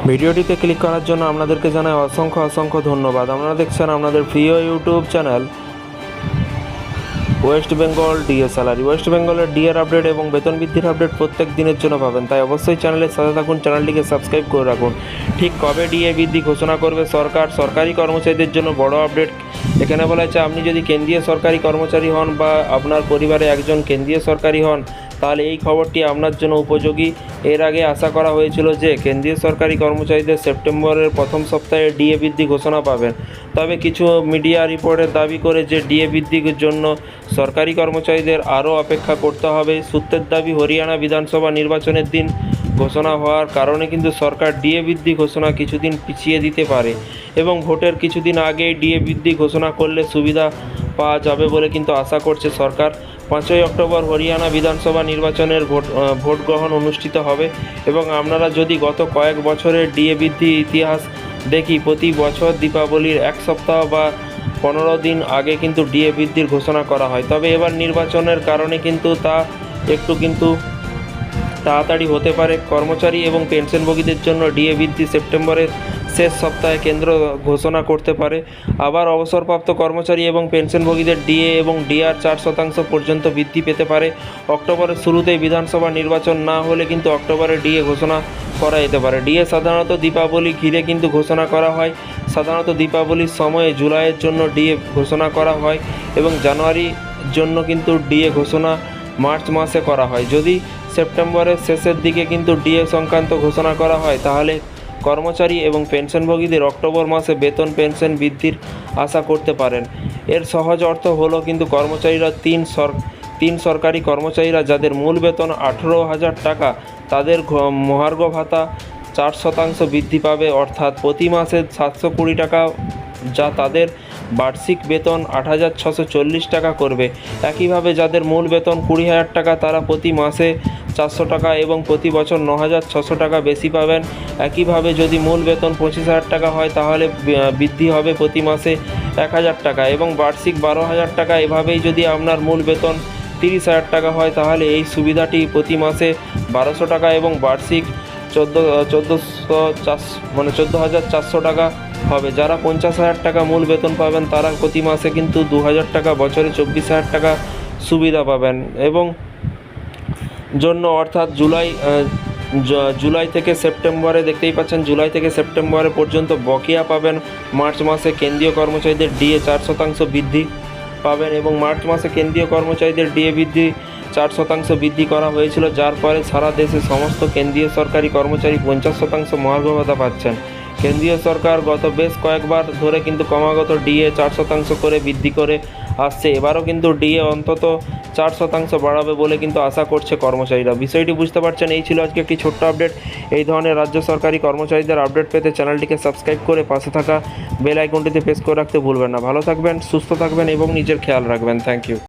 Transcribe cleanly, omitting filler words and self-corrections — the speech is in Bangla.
ভিডিওটিতে ক্লিক করার জন্য আপনাদেরকে জানাই অসংখ্য ধন্যবাদ। আপনারা দেখছেন আপনাদের প্রিয় YouTube channel West Bengal DA salary. West বেঙ্গলের ডিএর আপডেট এবং বেতন বৃদ্ধির আপডেট প্রত্যেক দিনের জন্য পাবেন, তাই অবশ্যই চ্যানেলের সাথে থাকুন, চ্যানেলটিকে সাবস্ক্রাইব করে রাখুন। ঠিক কবে ডিএ বৃদ্ধি ঘোষণা করবে সরকার? সরকারি কর্মচারীদের জন্য বড় আপডেট। এখানে বলা হয়েছে, আপনি যদি কেন্দ্রীয় সরকারি কর্মচারী হন বা আপনার পরিবারে একজন কেন্দ্রীয় সরকারি হন, তাহলে এই খবরটি আপনার জন্য উপযোগী। এর আগে আশা করা হয়েছিল যে কেন্দ্রীয় সরকারি কর্মচারীদের সেপ্টেম্বরের প্রথম সপ্তাহে ডিএ বৃদ্ধি ঘোষণা পাবেন, তবে কিছু মিডিয়া রিপোর্টের দাবি করে যে ডিএ বৃদ্ধির জন্য সরকারি কর্মচারীদের আরও অপেক্ষা করতে হবে। সূত্রের দাবি, হরিয়ানা বিধানসভা নির্বাচনের দিন ঘোষণা হওয়ার কারণে কিন্তু সরকার ডিএ বৃদ্ধি ঘোষণা কিছুদিন পিছিয়ে দিতে পারে এবং ভোটের কিছুদিন আগেই ডিএ বৃদ্ধি ঘোষণা করলে সুবিধা পাওয়া যাবে বলে কিন্তু আশা করছে সরকার। 5ই অক্টোবর হরিয়ানা বিধানসভা নির্বাচনের ভোট গ্রহণ অনুষ্ঠিত হবে এবং আপনারা যদি গত কয়েক বছরের ডিএ বৃদ্ধি ইতিহাস দেখি, প্রতি বছর দীপাবলির এক সপ্তাহ বা 15 দিন আগে কিন্তু ডিএ বৃদ্ধির ঘোষণা করা হয়। তবে এবার নির্বাচনের কারণে কিন্তু তা একটু তাড়াতাড়ি হতে পারে। কর্মচারী এবং পেনশনভোগীদের জন্য ডিএ বৃদ্ধি সেপ্টেম্বরের শেষ সপ্তাহে কেন্দ্র ঘোষণা করতে পারে। আবার অবসরপ্রাপ্ত কর্মচারী এবং পেনশনভোগীদের ডিএ এবং ডিআর 4% পর্যন্ত বৃদ্ধি পেতে পারে। অক্টোবরের শুরুতেই বিধানসভা নির্বাচন না হলে কিন্তু অক্টোবরে ডিএ ঘোষণা করা যেতে পারে। ডিএ সাধারণত দীপাবলি ঘিরে কিন্তু ঘোষণা করা হয়। সাধারণত দীপাবলির সময়ে জুলাইয়ের জন্য ডিএ ঘোষণা করা হয় এবং জানুয়ারির জন্য কিন্তু ডিএ ঘোষণা মার্চ মাসে করা হয়। যদি সেপ্টেম্বরের শেষের দিকে কিন্তু ডিএ সংক্রান্ত ঘোষণা করা হয়, তাহলে কর্মচারী এবং পেনশনভোগীদের অক্টোবর মাসে বেতন পেনশন বৃদ্ধির আশা করতে পারেন। এর সহজ অর্থ হলো কিন্তু কর্মচারীরা তিন সরকারি কর্মচারীরা যাদের মূল বেতন 18,000 টাকা, তাদের মহার্ঘ ভাতা 4% বৃদ্ধি পাবে, অর্থাৎ প্রতি মাসে 720 টাকা, যা তাদের বার্ষিক বেতন 8,640 টাকা করবে। একইভাবে যাদের মূল বেতন 20,000 টাকা, তারা প্রতি মাসে 400 টাকা এবং প্রতি বছর 9,600 টাকা বেশি পাবেন। একইভাবে যদি মূল বেতন 25,000 টাকা হয়, তাহলে বৃদ্ধি হবে প্রতি মাসে 1,000 টাকা এবং বার্ষিক 12,000 টাকা। এভাবেই যদি আপনার মূল বেতন 30,000 টাকা হয়, তাহলে এই সুবিধাটি প্রতি মাসে 1,200 টাকা এবং বার্ষিক 14,400 টাকা হবে। যারা 50,000 টাকা মূল বেতন পাবেন, তারা প্রতি মাসে কিন্তু 2,000 টাকা, বছরে 24,000 টাকা সুবিধা পাবেন এবং জন্য, অর্থাৎ জুলাই থেকে সেপ্টেম্বরে দেখতেই পাচ্ছেন, জুলাই থেকে সেপ্টেম্বরে পর্যন্ত বকেয়া পাবেন। মার্চ মাসে কেন্দ্রীয় কর্মচারীদের ডিএ 4% বৃদ্ধি পাবেন এবং মার্চ মাসে কেন্দ্রীয় কর্মচারীদের ডিএ বৃদ্ধি 4% বৃদ্ধি করা হয়েছিল, যার পরে সারা দেশে সমস্ত কেন্দ্রীয় সরকারি কর্মচারী 50% মহার্ঘ ভাতা পাচ্ছেন। কেন্দ্রীয় সরকার গত বেশ কয়েকবার ধরে কিন্তু ক্রমাগত ডিএ 4% করে বৃদ্ধি করে আসছে। এবারও কিন্তু ডিএ অন্তত 4% বাড়াবে বলে কিন্তু আশা করছে কর্মচারীরা। বিষয়টি বুঝতে পারছেন। এই ছিল আজকে একটি ছোট্ট আপডেট। এই ধরনের রাজ্য সরকারি কর্মচারীদের আপডেট পেতে চ্যানেলটিকে সাবস্ক্রাইব করে পাশে থাকা বেল আইকনটিতে প্রেস করে রাখতে ভুলবেন না। ভালো থাকবেন, সুস্থ থাকবেন এবং নিজের খেয়াল রাখবেন। Thank you.